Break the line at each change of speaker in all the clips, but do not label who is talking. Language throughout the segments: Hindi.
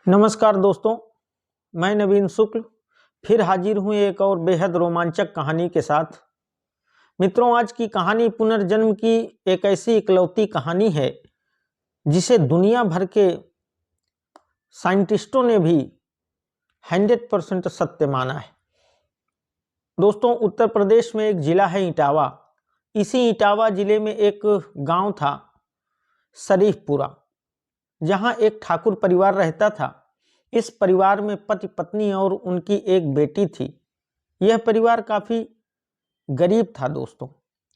नमस्कार दोस्तों, मैं नवीन शुक्ल फिर हाजिर हूँ एक और बेहद रोमांचक कहानी के साथ। मित्रों, आज की कहानी पुनर्जन्म की एक ऐसी इकलौती कहानी है जिसे दुनिया भर के साइंटिस्टों ने भी 100% सत्य माना है। दोस्तों, उत्तर प्रदेश में एक जिला है इटावा। इसी इटावा जिले में एक गांव था शरीफपुरा, जहां एक ठाकुर परिवार रहता था। इस परिवार में पति पत्नी और उनकी एक बेटी थी। यह परिवार काफी गरीब था दोस्तों,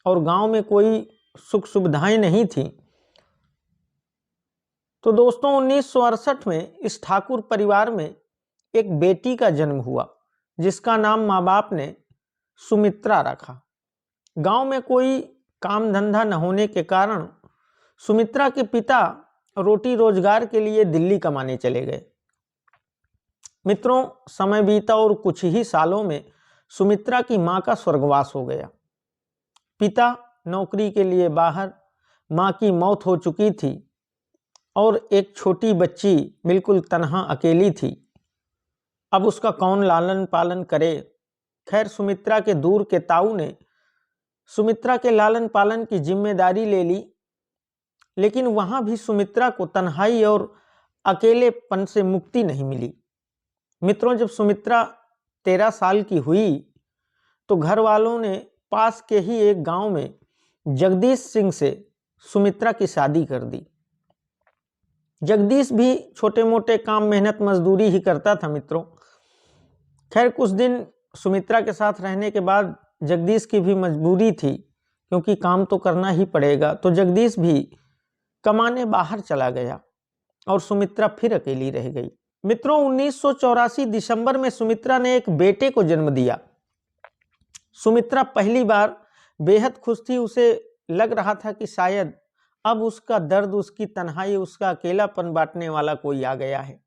और गांव में कोई सुख सुविधाएं नहीं थी। तो दोस्तों, 1968 में इस ठाकुर परिवार में एक बेटी का जन्म हुआ, जिसका नाम माँ बाप ने सुमित्रा रखा। गांव में कोई काम धंधा न होने के कारण सुमित्रा के पिता रोटी रोजगार के लिए दिल्ली कमाने चले गए। मित्रों, समय बीता और कुछ ही सालों में सुमित्रा की मां का स्वर्गवास हो गया। पिता नौकरी के लिए बाहर, मां की मौत हो चुकी थी और एक छोटी बच्ची बिल्कुल तन्हा अकेली थी। अब उसका कौन लालन पालन करे। खैर, सुमित्रा के दूर के ताऊ ने सुमित्रा के लालन पालन की जिम्मेदारी ले ली, लेकिन वहां भी सुमित्रा को तन्हाई और अकेलेपन से मुक्ति नहीं मिली। मित्रों, जब सुमित्रा 13 साल की हुई तो घर वालों ने पास के ही एक गांव में जगदीश सिंह से सुमित्रा की शादी कर दी। जगदीश भी छोटे मोटे काम मेहनत मजदूरी ही करता था मित्रों। खैर, कुछ दिन सुमित्रा के साथ रहने के बाद जगदीश की भी मजबूरी थी, क्योंकि काम तो करना ही पड़ेगा। तो जगदीश भी कमाने बाहर चला गया और सुमित्रा फिर अकेली रह गई। मित्रों, 1984 दिसंबर में सुमित्रा ने एक बेटे को जन्म दिया। सुमित्रा पहली बार बेहद खुश थी। उसे लग रहा था कि शायद अब उसका दर्द, उसकी तन्हाई, उसका अकेलापन बांटने वाला कोई आ गया है।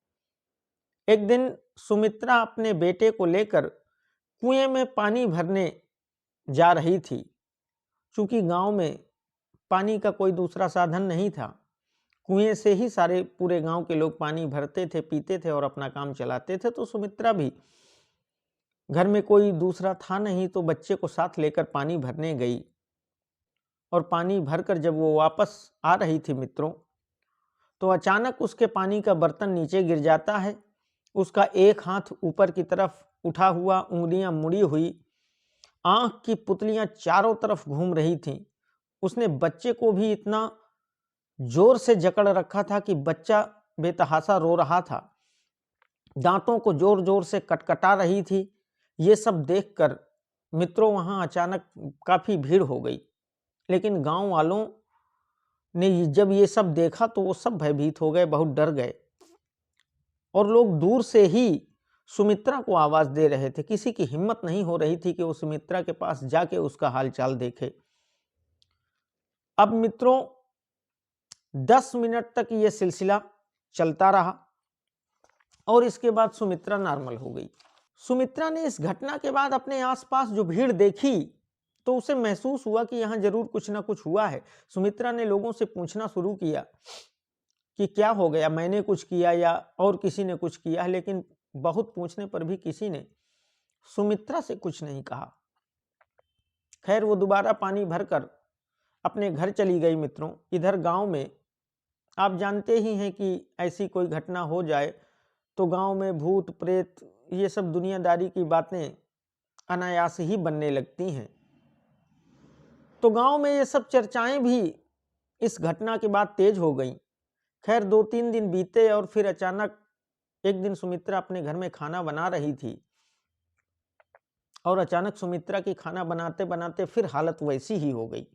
एक दिन सुमित्रा अपने बेटे को लेकर कुएं में पानी भरने जा रही थी। चूंकि गांव में पानी का कोई दूसरा साधन नहीं था, कुएं से ही सारे पूरे गांव के लोग पानी भरते थे, पीते थे और अपना काम चलाते थे। तो सुमित्रा भी, घर में कोई दूसरा था नहीं, तो बच्चे को साथ लेकर पानी भरने गई। और पानी भरकर जब वो वापस आ रही थी मित्रों, तो अचानक उसके पानी का बर्तन नीचे गिर जाता है। उसका एक हाथ ऊपर की तरफ उठा हुआ, उंगलियां मुड़ी हुई, आंख की पुतलियां चारों तरफ घूम रही थीं। उसने बच्चे को भी इतना जोर से जकड़ रखा था कि बच्चा बेतहाशा रो रहा था, दांतों को जोर जोर से कटकटा रही थी। ये सब देखकर मित्रों, वहां अचानक काफी भीड़ हो गई। लेकिन गांव वालों ने जब ये सब देखा तो वो सब भयभीत हो गए, बहुत डर गए, और लोग दूर से ही सुमित्रा को आवाज दे रहे थे। किसी की हिम्मत नहीं हो रही थी कि वो सुमित्रा के पास जाके उसका हालचाल देखे। अब मित्रों, 10 मिनट तक ये सिलसिला चलता रहा और इसके बाद सुमित्रा नॉर्मल हो गई। सुमित्रा ने इस घटना के बाद अपने आसपास जो भीड़ देखी तो उसे महसूस हुआ कि यहां जरूर कुछ ना कुछ हुआ है। सुमित्रा ने लोगों से पूछना शुरू किया कि क्या हो गया, मैंने कुछ किया या और किसी ने कुछ किया है। लेकिन बहुत पूछने पर भी किसी ने सुमित्रा से कुछ नहीं कहा। खैर, वो दोबारा पानी भरकर अपने घर चली गई। मित्रों, इधर गांव में आप जानते ही हैं कि ऐसी कोई घटना हो जाए तो गांव में भूत प्रेत, ये सब दुनियादारी की बातें अनायास ही बनने लगती हैं। तो गांव में ये सब चर्चाएं भी इस घटना के बाद तेज हो गई। खैर, 2-3 दिन बीते और फिर अचानक एक दिन सुमित्रा अपने घर में खाना बना रही थी, और अचानक सुमित्रा की खाना बनाते बनाते फिर हालत वैसी ही हो गई।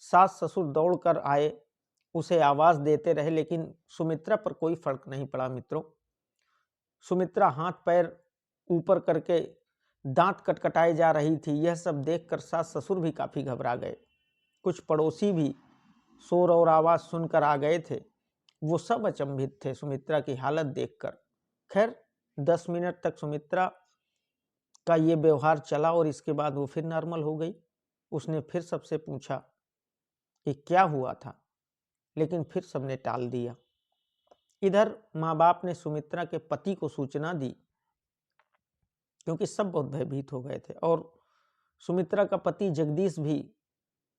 सास ससुर दौड़कर आए, उसे आवाज देते रहे, लेकिन सुमित्रा पर कोई फर्क नहीं पड़ा। मित्रों, सुमित्रा हाथ पैर ऊपर करके दांत कटकटाए जा रही थी। यह सब देखकर सास ससुर भी काफी घबरा गए। कुछ पड़ोसी भी शोर और आवाज सुनकर आ गए थे। वो सब अचंभित थे सुमित्रा की हालत देखकर। खैर, 10 मिनट तक सुमित्रा का ये व्यवहार चला और इसके बाद वो फिर नॉर्मल हो गई। उसने फिर सबसे पूछा कि क्या हुआ था, लेकिन फिर सबने टाल दिया। इधर माँ बाप ने सुमित्रा के पति को सूचना दी, क्योंकि सब बहुत भयभीत हो गए थे। और सुमित्रा का पति जगदीश भी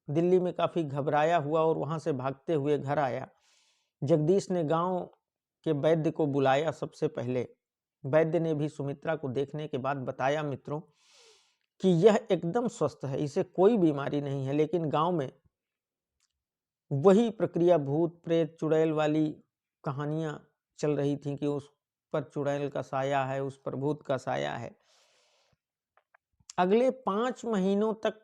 दिल्ली में काफी घबराया हुआ और वहां से भागते हुए घर आया। जगदीश ने गांव के वैद्य को बुलाया। सबसे पहले वैद्य ने भी सुमित्रा को देखने के बाद बताया मित्रों कि यह एकदम स्वस्थ है, इसे कोई बीमारी नहीं है, लेकिन गांव में वही प्रक्रिया भूत प्रेत चुड़ैल वाली कहानियां चल रही थी कि उस पर चुड़ैल का साया है, उस पर भूत का साया है। अगले 5 महीनों तक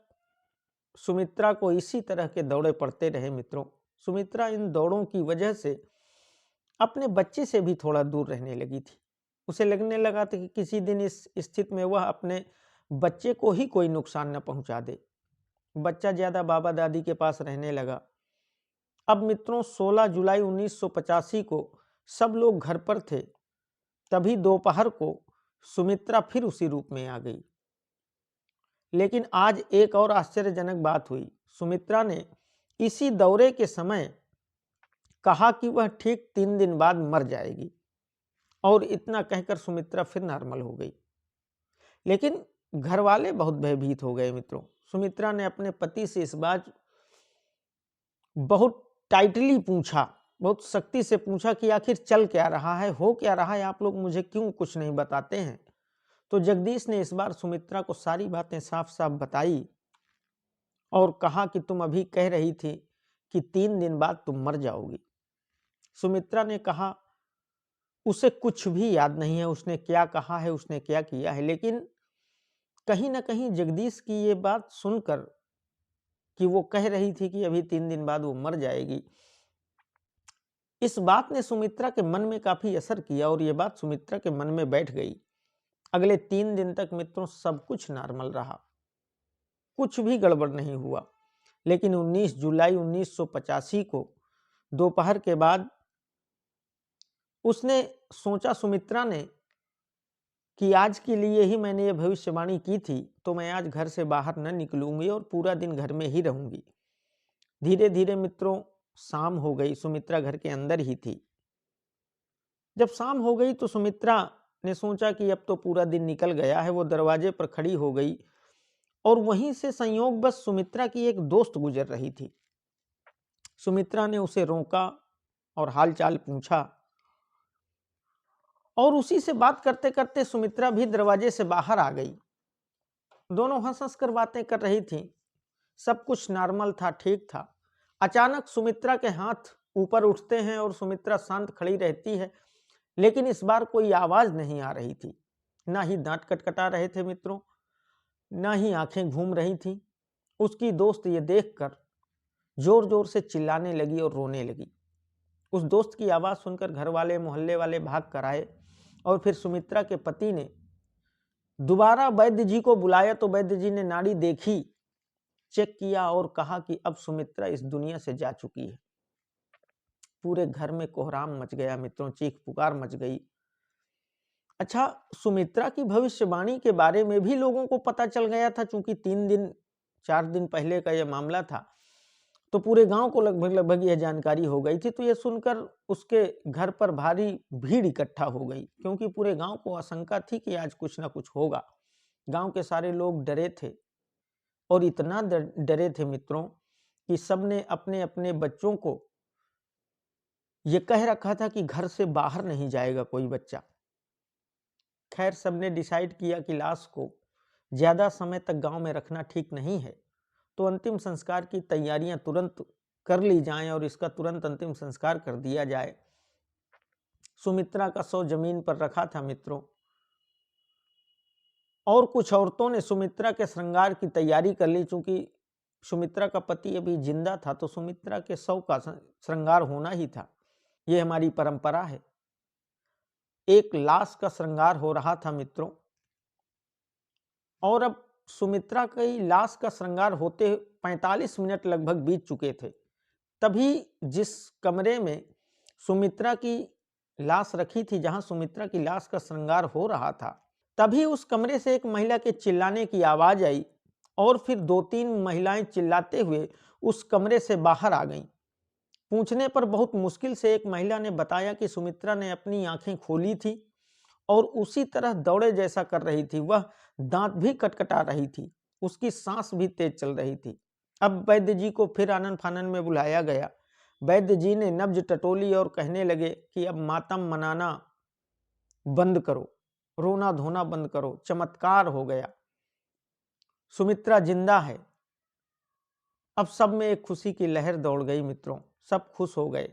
सुमित्रा को इसी तरह के दौरे पड़ते रहे मित्रों। सुमित्रा इन दौड़ों की वजह से अपने बच्चे से भी थोड़ा दूर रहने लगी थी। उसे लगने लगा था कि किसी दिन इस स्थिति में वह अपने बच्चे को ही कोई नुकसान न पहुंचा दे। बच्चा ज्यादा बाबा दादी के पास रहने लगा। अब मित्रों 16 जुलाई 1985 को सब लोग घर पर थे। तभी दोपहर को सुमित्रा फिर उसी रूप में आ गई। लेकिन आज एक और आश्चर्यजनक बात हुई। सुमित्रा ने इसी दौरे के समय कहा कि वह ठीक 3 दिन बाद मर जाएगी, और इतना कहकर सुमित्रा फिर नॉर्मल हो गई। लेकिन घर वाले बहुत भयभीत हो गए मित्रों। सुमित्रा ने अपने पति से इस बात बहुत टाइटली पूछा, बहुत सख्ती से पूछा कि आखिर चल क्या रहा है, हो क्या रहा है, आप लोग मुझे क्यों कुछ नहीं बताते हैं। तो जगदीश ने इस बार सुमित्रा को सारी बातें साफ साफ बताई और कहा कि तुम अभी कह रही थी कि 3 दिन बाद तुम मर जाओगी। सुमित्रा ने कहा उसे कुछ भी याद नहीं है, उसने क्या कहा है, उसने क्या किया है, लेकिन कहीं ना कहीं जगदीश की ये बात सुनकर कि वो कह रही थी कि अभी 3 दिन बाद वो मर जाएगी, इस बात ने सुमित्रा के मन में काफी असर किया और ये बात सुमित्रा के मन में बैठ गई। अगले 3 दिन तक मित्रों सब कुछ नॉर्मल रहा, कुछ भी गड़बड़ नहीं हुआ। लेकिन 19 जुलाई 1985 को दोपहर के बाद उसने सोचा, सुमित्रा ने, कि आज के लिए ही मैंने ये भविष्यवाणी की थी, तो मैं आज घर से बाहर न निकलूंगी और पूरा दिन घर में ही रहूंगी। धीरे धीरे मित्रों शाम हो गई। सुमित्रा घर के अंदर ही थी। जब शाम हो गई तो सुमित्रा ने सोचा कि अब तो पूरा दिन निकल गया है। वो दरवाजे पर खड़ी हो गई और वहीं से संयोगवश सुमित्रा की एक दोस्त गुजर रही थी। सुमित्रा ने उसे रोका और हालचाल पूछा, और उसी से बात करते करते सुमित्रा भी दरवाजे से बाहर आ गई। दोनों हंस हंस कर बातें कर रही थी। सब कुछ नॉर्मल था, ठीक था। अचानक सुमित्रा के हाथ ऊपर उठते हैं और सुमित्रा शांत खड़ी रहती है, लेकिन इस बार कोई आवाज नहीं आ रही थी। ना ही दांत कटकटा रहे थे मित्रों, ना ही आंखें घूम रही थी। उसकी दोस्त ये देखकर जोर जोर से चिल्लाने लगी और रोने लगी। उस दोस्त की आवाज सुनकर घर वाले मोहल्ले वाले भाग कर आए और फिर सुमित्रा के पति ने दोबारा वैद्य जी को बुलाया। तो वैद्य जी ने नाड़ी देखी, चेक किया और कहा कि अब सुमित्रा इस दुनिया से जा चुकी है। पूरे घर में कोहराम मच गया मित्रों, चीख पुकार मच गई। अच्छा, सुमित्रा की भविष्यवाणी के बारे में भी लोगों को पता चल गया था। चूंकि 4 दिन पहले का यह मामला था, तो पूरे गांव को लगभग यह जानकारी हो गई थी। तो यह सुनकर उसके घर पर भारी भीड़ इकट्ठा हो गई, क्योंकि पूरे गांव को आशंका थी कि आज कुछ ना कुछ होगा। गांव के सारे लोग डरे थे और इतना डरे थे मित्रों कि सबने अपने अपने बच्चों को यह कह रखा था कि घर से बाहर नहीं जाएगा कोई बच्चा। खैर, सबने डिसाइड किया कि लाश को ज्यादा समय तक गांव में रखना ठीक नहीं है, तो अंतिम संस्कार की तैयारियां तुरंत कर ली जाएं और इसका तुरंत अंतिम संस्कार कर दिया जाए। सुमित्रा का शव जमीन पर रखा था मित्रों, और कुछ औरतों ने सुमित्रा के श्रृंगार की तैयारी कर ली। चूंकि सुमित्रा का पति अभी जिंदा था, तो सुमित्रा के शव का श्रृंगार होना ही था। यह हमारी परंपरा है। एक लाश का श्रृंगार हो रहा था मित्रों, और अब सुमित्रा की लाश का श्रृंगार होते 45 मिनट लगभग बीत चुके थे। तभी जिस कमरे में सुमित्रा की लाश रखी थी, जहां सुमित्रा की लाश का श्रृंगार हो रहा था, तभी उस कमरे से एक महिला के चिल्लाने की आवाज आई और फिर 2-3 महिलाएं चिल्लाते हुए उस कमरे से बाहर आ गईं। पूछने पर बहुत मुश्किल से एक महिला ने बताया कि सुमित्रा ने अपनी आंखें खोली थी और उसी तरह दौड़े जैसा कर रही थी। वह दांत भी कटकटा रही थी, उसकी सांस भी तेज चल रही थी। अब वैद्य जी को फिर आनन फानन में बुलाया गया। वैद्य जी ने नब्ज टटोली और कहने लगे कि अब मातम मनाना बंद करो, रोना धोना बंद करो, चमत्कार हो गया, सुमित्रा जिंदा है। अब सब में एक खुशी की लहर दौड़ गई मित्रों, सब खुश हो गए।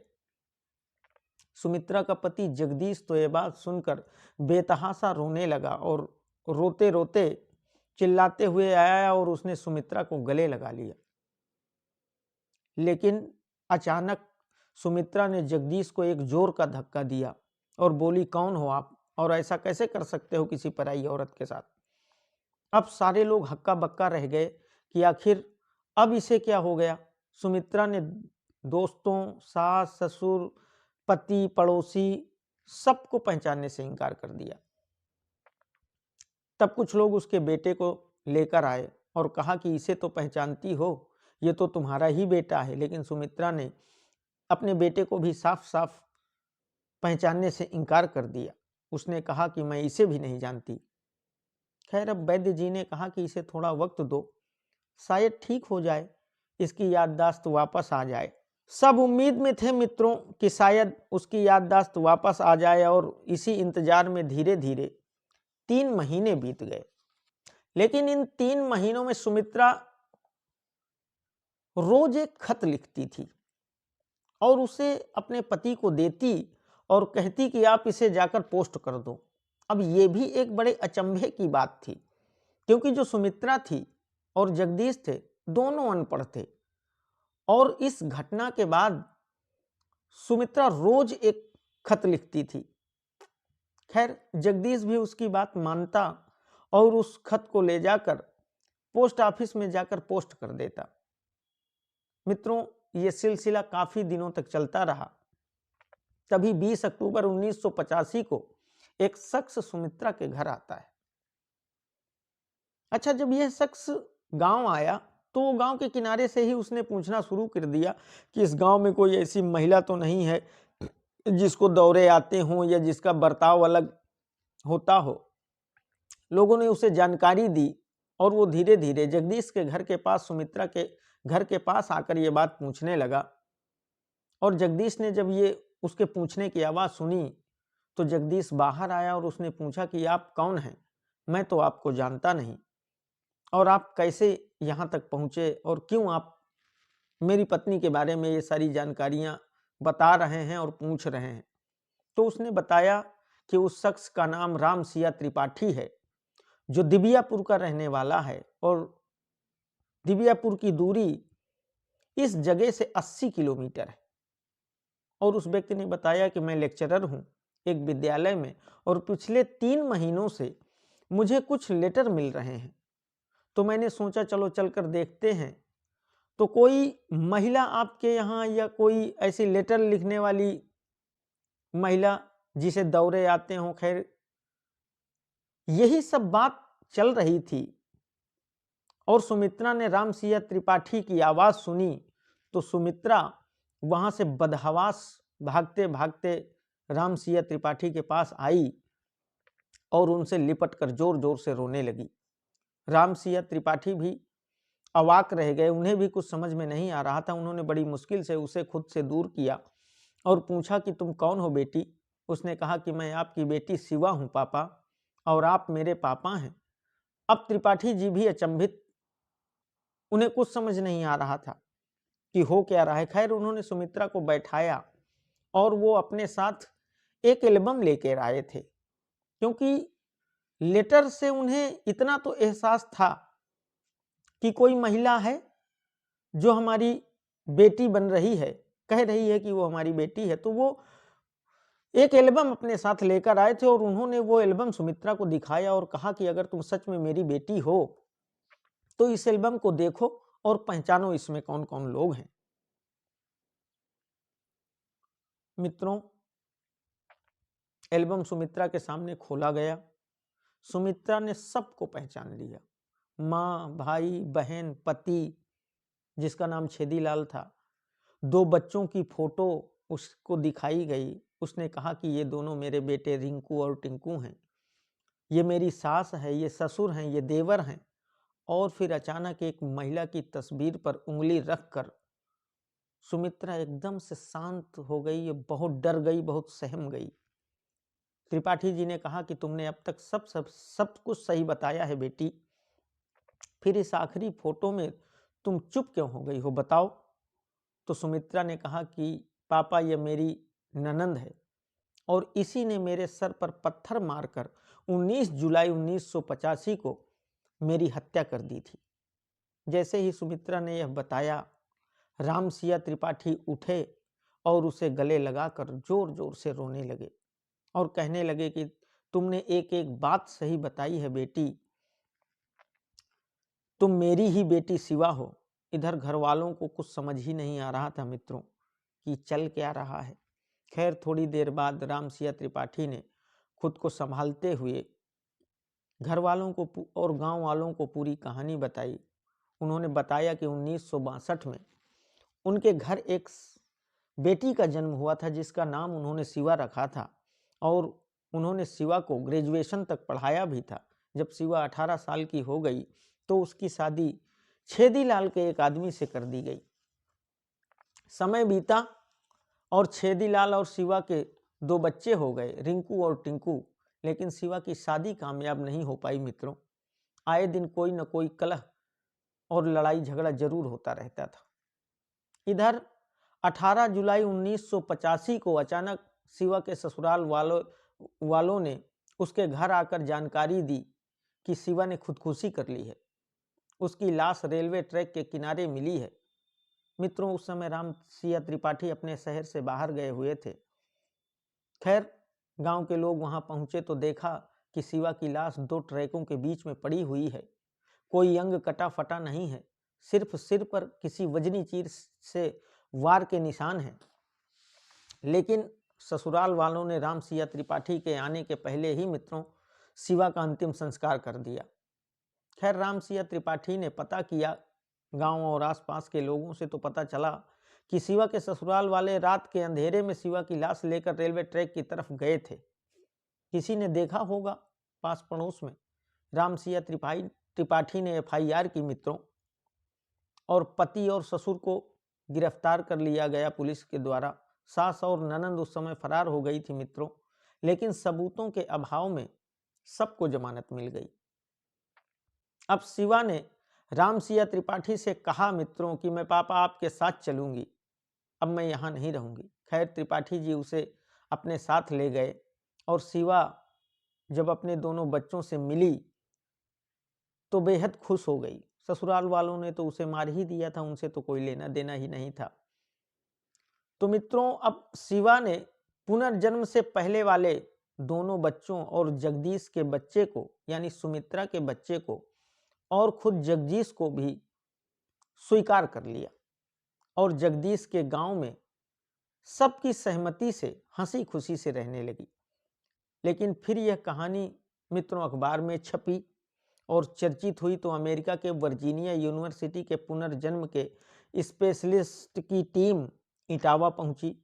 सुमित्रा का पति जगदीश तो ये बात सुनकर बेतहासा रोने लगा और रोते रोते चिल्लाते हुए आया और उसने सुमित्रा को गले लगा लिया। लेकिन अचानक सुमित्रा ने जगदीश को एक जोर का धक्का दिया और बोली, कौन हो आप और ऐसा कैसे कर सकते हो किसी पराई औरत के साथ। अब सारे लोग हक्का बक्का रह गए कि आखिर अब इसे क्या हो गया। सुमित्रा ने दोस्तों, सास, ससुर, पति, पड़ोसी सबको पहचानने से इनकार कर दिया। तब कुछ लोग उसके बेटे को लेकर आए और कहा कि इसे तो पहचानती हो, ये तो तुम्हारा ही बेटा है। लेकिन सुमित्रा ने अपने बेटे को भी साफ साफ पहचानने से इनकार कर दिया। उसने कहा कि मैं इसे भी नहीं जानती। खैर, अब वैद्य जी ने कहा कि इसे थोड़ा वक्त दो, शायद ठीक हो जाए, इसकी याददाश्त वापस आ जाए। सब उम्मीद में थे मित्रों कि शायद उसकी याददाश्त वापस आ जाए और इसी इंतजार में धीरे धीरे 3 महीने बीत गए। लेकिन इन 3 महीनों में सुमित्रा रोज एक खत लिखती थी और उसे अपने पति को देती और कहती कि आप इसे जाकर पोस्ट कर दो। अब ये भी एक बड़े अचंभे की बात थी, क्योंकि जो सुमित्रा थी और जगदीश थे, दोनों अनपढ़ थे। और इस घटना के बाद सुमित्रा रोज एक खत लिखती थी। खैर, जगदीश भी उसकी बात मानता और उस खत को ले जाकर पोस्ट ऑफिस में जाकर पोस्ट कर देता। मित्रों, यह सिलसिला काफी दिनों तक चलता रहा। तभी 20 अक्टूबर 1985 को एक शख्स सुमित्रा के घर आता है। अच्छा, जब यह शख्स गांव आया तो गांव के किनारे से ही उसने पूछना शुरू कर दिया कि इस गांव में कोई ऐसी महिला तो नहीं है जिसको दौरे आते हों या जिसका बर्ताव अलग होता हो। लोगों ने उसे जानकारी दी और वो धीरे धीरे जगदीश के घर के पास, सुमित्रा के घर के पास आकर ये बात पूछने लगा। और जगदीश ने जब ये उसके पूछने की आवाज़ सुनी तो जगदीश बाहर आया और उसने पूछा कि आप कौन हैं, मैं तो आपको जानता नहीं, और आप कैसे यहाँ तक पहुँचे और क्यों आप मेरी पत्नी के बारे में ये सारी जानकारियाँ बता रहे हैं और पूछ रहे हैं। तो उसने बताया कि उस शख्स का नाम रामसिया त्रिपाठी है, जो दिबियापुर का रहने वाला है, और दिबियापुर की दूरी इस जगह से 80 किलोमीटर है। और उस व्यक्ति ने बताया कि मैं लेक्चरर हूँ एक विद्यालय में और पिछले 3 महीनों से मुझे कुछ लेटर मिल रहे हैं, तो मैंने सोचा चलो चलकर देखते हैं। तो कोई महिला आपके यहाँ या कोई ऐसी लेटर लिखने वाली महिला जिसे दौरे आते हों। खैर, यही सब बात चल रही थी और सुमित्रा ने रामसिया त्रिपाठी की आवाज सुनी तो सुमित्रा वहां से बदहवास भागते भागते रामसिया त्रिपाठी के पास आई और उनसे लिपटकर जोर जोर से रोने लगी। रामसिया त्रिपाठी भी अवाक रह गए, उन्हें भी कुछ समझ में नहीं आ रहा था। उन्होंने बड़ी मुश्किल से उसे खुद से दूर किया और पूछा कि तुम कौन हो बेटी। उसने कहा कि मैं आपकी बेटी शिवा हूं पापा, और आप मेरे पापा हैं। अब त्रिपाठी जी भी अचंभित, उन्हें कुछ समझ नहीं आ रहा था कि हो क्या रहा है। खैर, उन्होंने सुमित्रा को बैठाया और वो अपने साथ एक एल्बम लेकर आए थे, क्योंकि लेटर से उन्हें इतना तो एहसास था कि कोई महिला है जो हमारी बेटी बन रही है, कह रही है कि वो हमारी बेटी है। तो वो एक एल्बम अपने साथ लेकर आए थे और उन्होंने वो एल्बम सुमित्रा को दिखाया और कहा कि अगर तुम सच में मेरी बेटी हो तो इस एल्बम को देखो और पहचानो इसमें कौन कौन लोग हैं। मित्रों, एल्बम सुमित्रा के सामने खोला गया। सुमित्रा ने सबको पहचान लिया, माँ, भाई, बहन, पति जिसका नाम छेदीलाल था, दो बच्चों की फोटो उसको दिखाई गई। उसने कहा कि ये दोनों मेरे बेटे रिंकू और टिंकू हैं, ये मेरी सास है, ये ससुर हैं, ये देवर हैं। और फिर अचानक एक महिला की तस्वीर पर उंगली रखकर सुमित्रा एकदम से शांत हो गई, ये बहुत डर गई, बहुत सहम गई। त्रिपाठी जी ने कहा कि तुमने अब तक सब कुछ सही बताया है बेटी, फिर इस आखिरी फोटो में तुम चुप क्यों हो गई हो, बताओ। तो सुमित्रा ने कहा कि पापा, ये मेरी ननंद है और इसी ने मेरे सर पर पत्थर मारकर 19 जुलाई 1985 को मेरी हत्या कर दी थी। जैसे ही सुमित्रा ने यह बताया, रामसिया त्रिपाठी उठे और उसे गले लगाकर जोर जोर से रोने लगे और कहने लगे कि तुमने एक एक बात सही बताई है बेटी, तुम मेरी ही बेटी शिवा हो। इधर घर वालों को कुछ समझ ही नहीं आ रहा था मित्रों कि चल क्या रहा है। खैर, थोड़ी देर बाद रामसिया त्रिपाठी ने खुद को संभालते हुए घर वालों को और गांव वालों को पूरी कहानी बताई। उन्होंने बताया कि 1962 में उनके घर एक बेटी का जन्म हुआ था जिसका नाम उन्होंने शिवा रखा था और उन्होंने शिवा को ग्रेजुएशन तक पढ़ाया भी था। जब शिवा 18 साल की हो गई तो उसकी शादी छेदीलाल के एक आदमी से कर दी गई। समय बीता और छेदीलाल और शिवा के दो बच्चे हो गए, रिंकू और टिंकू। लेकिन शिवा की शादी कामयाब नहीं हो पाई मित्रों। आए दिन कोई न कोई कलह और लड़ाई झगड़ा जरूर होता रहता था। इधर 18 जुलाई 1985 को अचानक शिवा के ससुराल वालों ने उसके घर आकर जानकारी दी कि शिवा ने खुदकुशी कर ली है। उसकी लाश रेलवे ट्रैक के किनारे मिली है। मित्रों, उस समय रामसिया त्रिपाठी अपने शहर से बाहर गए हुए थे। खैर, गांव के लोग वहां पहुंचे तो देखा कि शिवा की लाश दो ट्रैकों के बीच में पड़ी हुई है। कोई अंग कटा फटा नहीं है, सिर्फ सिर पर किसी वजनी चीर से वार के निशान हैं। लेकिन ससुराल वालों ने रामसिया त्रिपाठी के आने के पहले ही मित्रों शिवा का अंतिम संस्कार कर दिया। खैर, रामसिया त्रिपाठी ने पता किया गांव और आसपास के लोगों से, तो पता चला कि शिवा के ससुराल वाले रात के अंधेरे में शिवा की लाश लेकर रेलवे ट्रैक की तरफ गए थे। किसी ने देखा होगा पास पड़ोस में। रामसिया त्रिपाठी ने FIR की मित्रों और पति और ससुर को गिरफ्तार कर लिया गया पुलिस के द्वारा। सास और ननंद उस समय फरार हो गई थी मित्रों, लेकिन सबूतों के अभाव में सबको जमानत मिल गई। अब शिवा ने रामसिया त्रिपाठी से कहा मित्रों कि मैं पापा आपके साथ चलूंगी, अब मैं यहाँ नहीं रहूंगी। खैर, त्रिपाठी जी उसे अपने साथ ले गए और शिवा जब अपने दोनों बच्चों से मिली तो बेहद खुश हो गई। ससुराल वालों ने तो उसे मार ही दिया था, उनसे तो कोई लेना देना ही नहीं था। तो मित्रों, अब शिवा ने पुनर्जन्म से पहले वाले दोनों बच्चों और जगदीश के बच्चे को, यानी सुमित्रा के बच्चे को और खुद जगदीश को भी स्वीकार कर लिया और जगदीश के गांव में सबकी सहमति से हंसी खुशी से रहने लगी। लेकिन फिर यह कहानी मित्रों अखबार में छपी और चर्चित हुई तो अमेरिका के वर्जीनिया यूनिवर्सिटी के पुनर्जन्म के स्पेशलिस्ट की टीम इटावा पहुंची।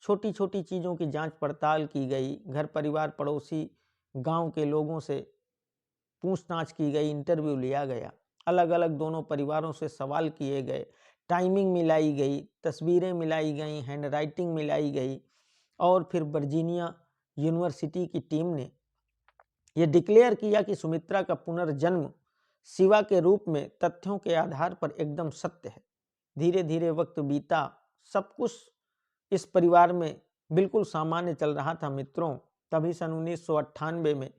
छोटी छोटी चीज़ों की जांच पड़ताल की गई, घर परिवार पड़ोसी गांव के लोगों से पूछताछ की गई, इंटरव्यू लिया गया, अलग अलग दोनों परिवारों से सवाल किए गए, टाइमिंग मिलाई गई, तस्वीरें मिलाई गई, हैंडराइटिंग मिलाई गई और फिर वर्जीनिया यूनिवर्सिटी की टीम ने यह डिक्लेयर किया कि सुमित्रा का पुनर्जन्म शिवा के रूप में तथ्यों के आधार पर एकदम सत्य है। धीरे धीरे वक्त बीता, सब कुछ इस परिवार में बिल्कुल सामान्य चल रहा था मित्रों। तभी सन 1998 में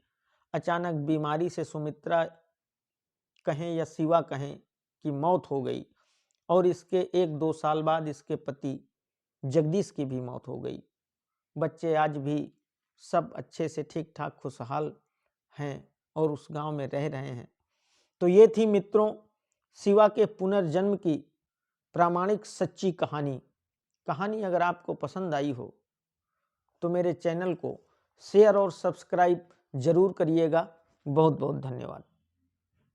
अचानक बीमारी से सुमित्रा कहें या शिवा कहें कि मौत हो गई और इसके 1-2 साल बाद इसके पति जगदीश की भी मौत हो गई। बच्चे आज भी सब अच्छे से ठीक ठाक खुशहाल हैं और उस गांव में रह रहे हैं। तो ये थी मित्रों शिवा के पुनर्जन्म की प्रामाणिक सच्ची कहानी। कहानी अगर आपको पसंद आई हो तो मेरे चैनल को शेयर और सब्सक्राइब जरूर करिएगा। बहुत बहुत धन्यवाद।